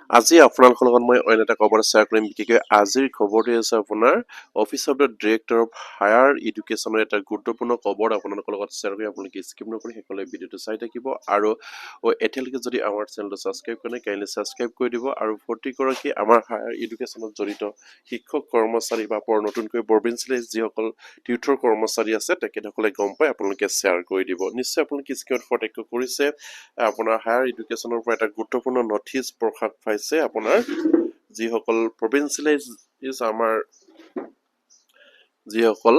আজি আপোনালোকৰ লগত মই অন্য এটা খবৰ শ্বেয়াৰ কৰিম বিশেষকৈ আজিৰ খবৰটো আছে আপোনাৰ office of the director of higher এডুকেশ্যনৰ এটা গুৰুত্বপূৰ্ণ খবৰ আপোনালোকৰ লগত শ্বেয়াৰ কৰি আপোনালোকে স্কিপ নকৰি সকলোৱে ভিডিঅ'টো চাই থাকিব আৰু এতিয়ালৈকে যদি আমাৰ চেনেলটো ছাবস্ক্ৰাইব কৰে কাইণ্ডলি ছাবস্ক্ৰাইব কৰি দিব আৰু প্ৰতিগৰাকী আমাৰ হায়াৰ এডুকেশ্যনত জড়িত শিক্ষক কৰ্মচাৰী বা নতুনকৈ প্ৰভিন্সিয়েলাইজ যিসকল টিউটৰ কৰ্মচাৰী আছে তেখেতসকলে গম পাই আপোনালোকে শ্বেয়াৰ কৰি দিব নিশ্চয় আপোনালোকে স্ক্ৰীনত প্ৰত্যক্ষ কৰিছে আপোনাৰ হায়াৰ এডুকেশ্যনৰ পৰা এটা গুৰুত্বপূৰ্ণ নথিছ প্ৰকাশ পাইছে আপোনাৰ যিসকল প্ৰভিন্সিয়েলাইজ আমাৰ যিসকল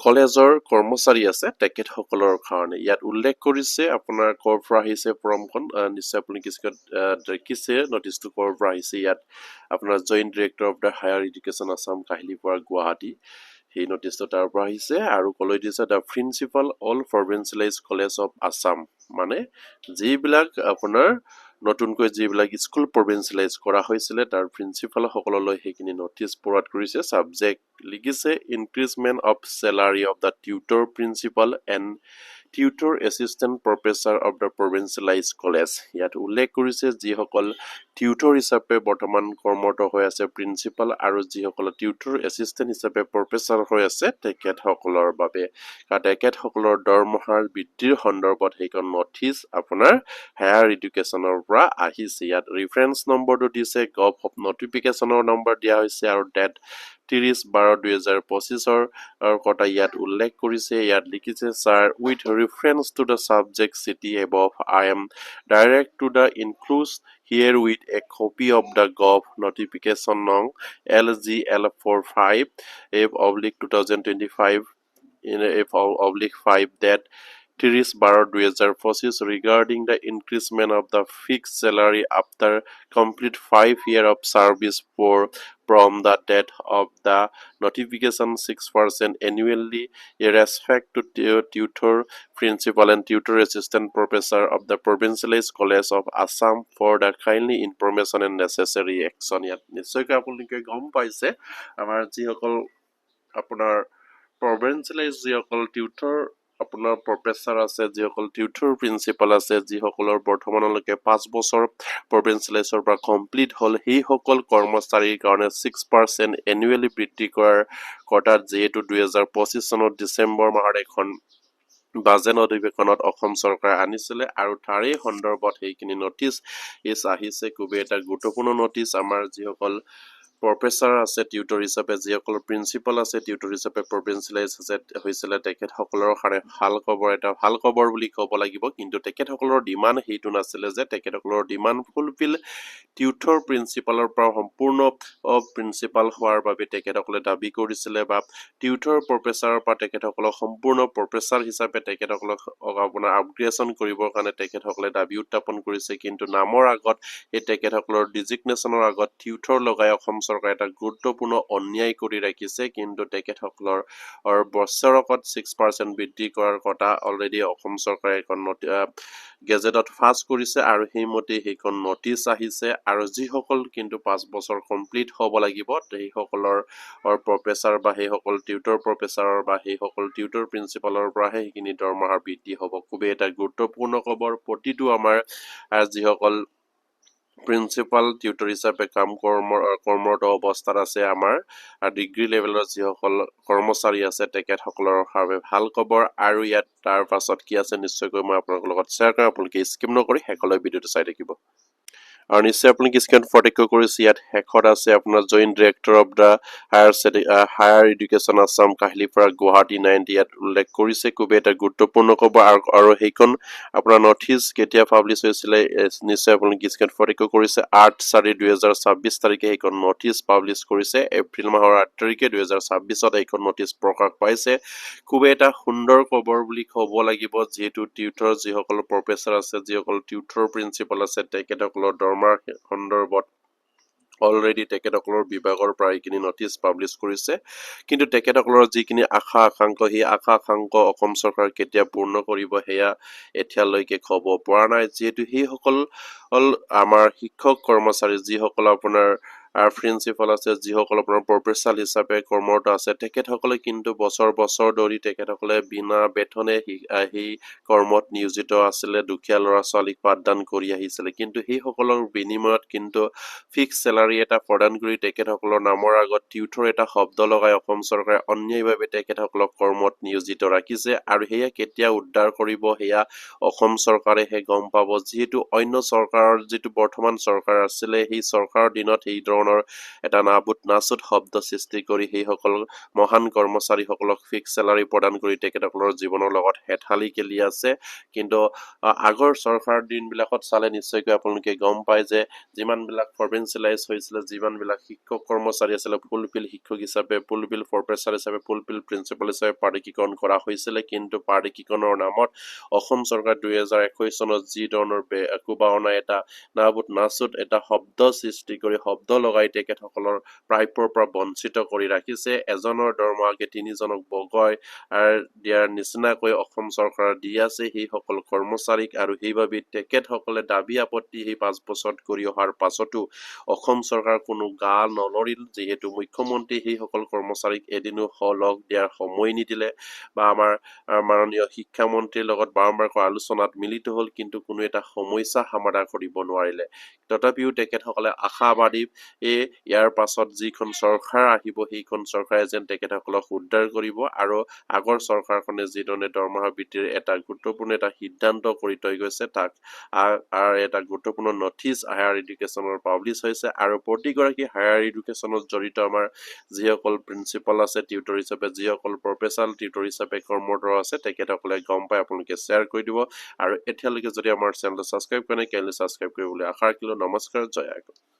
কলেজৰ কৰ্মচাৰী আছে তেখেতসকলৰ কাৰণে ইয়াত উল্লেখ কৰিছে আপোনাৰ কৰ পৰা আহিছে ফৰ্মখন নিশ্চয় আপুনি দেখিছে নটিচটো কৰ পৰা আহিছে ইয়াত আপোনাৰ joint director of the higher education Assam Kahilipara Guwahati সেই নটিচটো তাৰ পৰা আহিছে আৰু কলৈ দিছে the principal all provincialise college of Assam মানে যিবিলাক আপোনাৰ নতুনকৈ যিবিলাক স্কুল প্ৰভিন্সিয়েলাইজ কৰা হৈছিলে তাৰ প্ৰিন্সিপাল সকললৈ সেইখিনি নটিচ ফৰৱাৰ্ড কৰিছে সাবজেক্ট লিখিছে ইনক্ৰিজমেন্ট of salary of the tutor principal and tutor assistant professor of the provincialized college ইয়াত উল্লেখ কৰিছে যিসকল টিউটৰ হিচাপে বৰ্তমান কৰ্মৰত হৈ আছে প্ৰিন্সিপাল আৰু যিসকল টিউটৰ এছিষ্টেণ্ট হিচাপে প্ৰফেচৰ হৈ আছে তেখেতসকলৰ বাবে তেখেতসকলৰ দৰমহাৰ বৃদ্ধিৰ সন্দৰ্ভত সেইখন নথিছ আপোনাৰ হায়াৰ এডুকেশ্যনৰ পৰা আহিছে ইয়াত ৰেফাৰেন্স নম্বৰটো দিছে গভ অফ নটিফিকেশ্যনৰ নম্বৰ দিয়া হৈছে আৰু ডেট 30/12/2025 কথা ইয়াত উল্লেখ কৰিছে ইয়াত লিখিছে sir with reference to the subject cited above I am direct to the enclose herewith a copy of the gov notification no LGL45/2025 in F/5 that 30/12/2025 regarding the increasement of the fixed salary after complete 5 years of service from the date of the notification 6% annually in respect to tutor principal and tutor assistant professor of the provincialized college of Assam for the kindly information and necessary action ইয়াত নিশ্চয়কৈ আপোনালোকে গম পাইছে আমাৰ যিসকল আপোনাৰ প্ৰভিন্সিয়েলাইজ যিসকল tutor আপোনাৰ প্ৰফেচাৰ আছে যিসকল টিউটৰ প্ৰিন্সিপাল আছে যিসকলৰ বৰ্তমানলৈকে 5 বছৰ প্ৰভিন্সিয়েলাইজৰ পৰা কমপ্লিট হ'ল সেইসকল কৰ্মচাৰীৰ কাৰণে 6% এনুৱেলি বৃদ্ধি কৰাৰ কথাত যিহেতু 2025 চনত ডিচেম্বৰ মাহৰ এখন বাজেট অধিৱেশনত অসম চৰকাৰে আনিছিলে আৰু তাৰে সন্দৰ্ভত সেইখিনি নটিচ আহিছে খুবেই এটা গুৰুত্বপূৰ্ণ নটিচ আমাৰ যিসকল প্ৰফেচাৰ আছে টিউটৰ হিচাপে যিসকল প্ৰিন্সিপাল আছে টিউটৰ হিচাপে প্ৰভিন্সিয়েলাইজ হৈছিলে তেখেতসকলৰ কাৰণে ভাল খবৰ বুলি ক'ব লাগিব কিন্তু তেখেতসকলৰ ডিমাণ্ড সেইটো নাছিলে যে তেখেতসকলৰ ডিমাণ্ড ফুলফিল টিউটৰ প্ৰিন্সিপালৰ পৰা সম্পূৰ্ণ প্ৰিন্সিপাল হোৱাৰ বাবে তেখেতসকলে দাবী কৰিছিলে বা টিউটৰ প্ৰফেচাৰৰ পৰা তেখেতসকলক সম্পূৰ্ণ প্ৰফেচাৰ হিচাপে তেখেতসকলক আপোনাৰ আপগ্ৰেডেশ্যন কৰিবৰ কাৰণে তেখেতসকলে দাবী উত্থাপন কৰিছে কিন্তু নামৰ আগত এই তেখেতসকলৰ ডিজিগনেশ্যনৰ আগত টিউটৰ লগাই অসম চৰকাৰে এটা গুৰুত্বপূৰ্ণ অন্যায় কৰি ৰাখিছে কিন্তু তেখেতসকলৰ বছৰকত 6% বৃদ্ধি কৰাৰ কথা অলৰেডি অসম চৰকাৰে এখন গেজেটত পাছ কৰিছে আৰু সেইমতে সেইখন নটিচ আহিছে আৰু যিসকল কিন্তু 5 বছৰ কমপ্লিট হ'ব লাগিব সেইসকলৰ প্ৰফেচাৰ বা সেইসকল টিউটৰ প্ৰফেচাৰৰ বা সেইসকল টিউটৰ প্ৰিন্সিপালৰ পৰাহে সেইখিনি দৰমহাৰ বৃদ্ধি হ'ব খুবেই এটা গুৰুত্বপূৰ্ণ খবৰ প্ৰতিটো আমাৰ যিসকল প্ৰিন্সিপাল টিউটৰ হিচাপে কৰ্মৰত অৱস্থাত আছে আমাৰ ডিগ্ৰী লেভেলৰ যিসকল কৰ্মচাৰী আছে তেখেতসকলৰ বাবে ভাল খবৰ আৰু ইয়াত তাৰ পাছত কি আছে নিশ্চয়কৈ মই আপোনালোকৰ লগত শ্বেয়াৰ কৰিম আপোনালোকে স্কিপ নকৰি শেষলৈ ভিডিঅ'টো চাই থাকিব আৰু নিশ্চয় আপোনালোকে স্ক্ৰীনত প্ৰত্যক্ষ কৰিছে ইয়াত শেষত আছে আপোনাৰ joint director of the higher education Assam Kahilipara Guwahati 90 ইয়াত উল্লেখ কৰিছে খুবেই এটা গুৰুত্বপূৰ্ণ খবৰ আৰু সেইখন আপোনাৰ নথিছ কেতিয়া পাব্লিছ হৈছিলে নিশ্চয় আপোনালোকে স্ক্ৰীনত প্ৰত্যক্ষ কৰিছে 8/4/2026 তাৰিখে সেইখন নথিছ পাব্লিছ কৰিছে এপ্ৰিল মাহৰ 8 তাৰিখে 2026ত এইখন নথিছ প্ৰকাশ পাইছে খুবেই এটা সুন্দৰ খবৰ বুলি ক'ব লাগিব যিহেতু টিউটৰ যিসকল প্ৰফেচাৰ আছে যিসকল টিউটৰ প্ৰিন্সিপাল আছে তেখেতসকলৰ দৰমহাৰ সন্দৰ্ভত অলৰেডি তেখেতসকলৰ বিভাগৰ পৰা এইখিনি নটিচ পাব্লিছ কৰিছে কিন্তু তেখেতসকলৰ যিখিনি আশা আকাংক্ষা সেই আশা আকাংক্ষা অসম চৰকাৰ কেতিয়া পূৰ্ণ কৰিব সেয়া এতিয়ালৈকে ক'ব পৰা নাই যিহেতু সেইসকল আমাৰ শিক্ষক কৰ্মচাৰী যিসকল আপোনাৰ প্ৰিন্সিপাল আছে যিসকল আপোনাৰ প্ৰফেচাৰ হিচাপে কৰ্মৰত আছে তেখেতসকলে কিন্তু বছৰ বছৰ ধৰি তেখেতসকলে বিনা বেতনে সেই কৰ্মত নিয়োজিত আছিলে দুখীয়া ল'ৰা ছোৱালীক পাঠদান কৰি আহিছিলে কিন্তু সেইসকলৰ বিনিময়ত কিন্তু ফিক্স চেলাৰী এটা প্ৰদান কৰি তেখেতসকলৰ নামৰ আগত টিউটৰ এটা শব্দ লগাই অসম চৰকাৰে অন্যায়ভাৱে তেখেতসকলক কৰ্মত নিয়োজিত ৰাখিছে আৰু সেয়া কেতিয়া উদ্ধাৰ কৰিব সেয়া অসম চৰকাৰেহে গম পাব যিহেতু অন্য চৰকাৰৰ যিটো বৰ্তমান চৰকাৰ আছিলে সেই চৰকাৰৰ দিনত এই ধৰণৰ এটা নাচুত শব্দ সৃষ্টি কৰি সেইসকল মহান কৰ্মচাৰীসকলক ফিক্স চেলাৰী প্ৰদান কৰি তেখেতসকলৰ জীৱনৰ লগত হেঠালি খেলি আছে কিন্তু আগৰ চৰকাৰৰ দিনবিলাকত চালে নিশ্চয়কৈ আপোনালোকে গম পায় যে যিমানবিলাক প্ৰভিন্সিয়েলাইজ হৈছিলে যিমানবিলাক শিক্ষক কৰ্মচাৰী আছিলে ফুলফিল শিক্ষক হিচাপে ফুলফিল প্ৰফেচাৰ হিচাপে ফুলফিল প্ৰিন্সিপাল হিচাপে পাৰ্টিকৰণ কৰা হৈছিলে কিন্তু পাৰ্টিকৰণৰ নামত অসম চৰকাৰ 2021 চনত যি ধৰণৰ কুবাওনা এটা নাচুত এটা শব্দ সৃষ্টি কৰি শব্দ লগাই তেখেতসকলৰ প্ৰাপ্যৰ পৰা বঞ্চিত কৰি ৰাখিছে এজনৰ দৰমহাকে তিনিজনক বগৰাই দিয়াৰ নিচিনাকৈ অসম চৰকাৰ দি আছে সেইসকল কৰ্মচাৰীক আৰু সেইবাবে তেখেতসকলে দাবী আপত্তি সেই 5 বছৰত কৰি অহাৰ পাছতো অসম চৰকাৰ কোনো গা নলৰিল যিহেতু মুখ্যমন্ত্ৰী সেইসকল কৰ্মচাৰীক এদিনো লগ দিয়াৰ সময় নিদিলে বা আমাৰ মাননীয় শিক্ষামন্ত্ৰীৰ লগত বাৰম্বাৰকৈ আলোচনাত মিলিত হ'ল কিন্তু কোনো এটা সমস্যা সমাধান কৰিব নোৱাৰিলে তথাপিও তেখেতসকলে আশাবাদী ইয়াৰ পাছত যিখন চৰকাৰ আহিব সেইখন চৰকাৰে যেন তেখেতসকলক উদ্ধাৰ কৰিব আৰু আগৰ চৰকাৰখনে যিধৰণে দৰমহা বৃদ্ধিৰ এটা গুৰুত্বপূৰ্ণ এটা সিদ্ধান্ত কৰি থৈ গৈছে তাক এটা গুৰুত্বপূৰ্ণ নথিচ হায়াৰ এডুকেশ্যনৰ পাব্লিছ হৈছে আৰু প্ৰতিগৰাকী হায়াৰ এডুকেশ্যনত জড়িত আমাৰ যিসকল প্ৰিন্সিপাল আছে টিউটৰ হিচাপে যিসকল প্ৰফেচাৰ টিউটৰ হিচাপে কৰ্মৰত আছে তেখেতসকলে গম পাই আপোনালোকে শ্বেয়াৰ কৰি দিব আৰু এতিয়ালৈকে যদি আমাৰ চেনেলটো ছাবস্ক্ৰাইব কৰে কাইণ্ডলি ছাবস্ক্ৰাইব কৰিবলৈ আশা ৰাখিলোঁ নমস্কাৰ জয় আইকন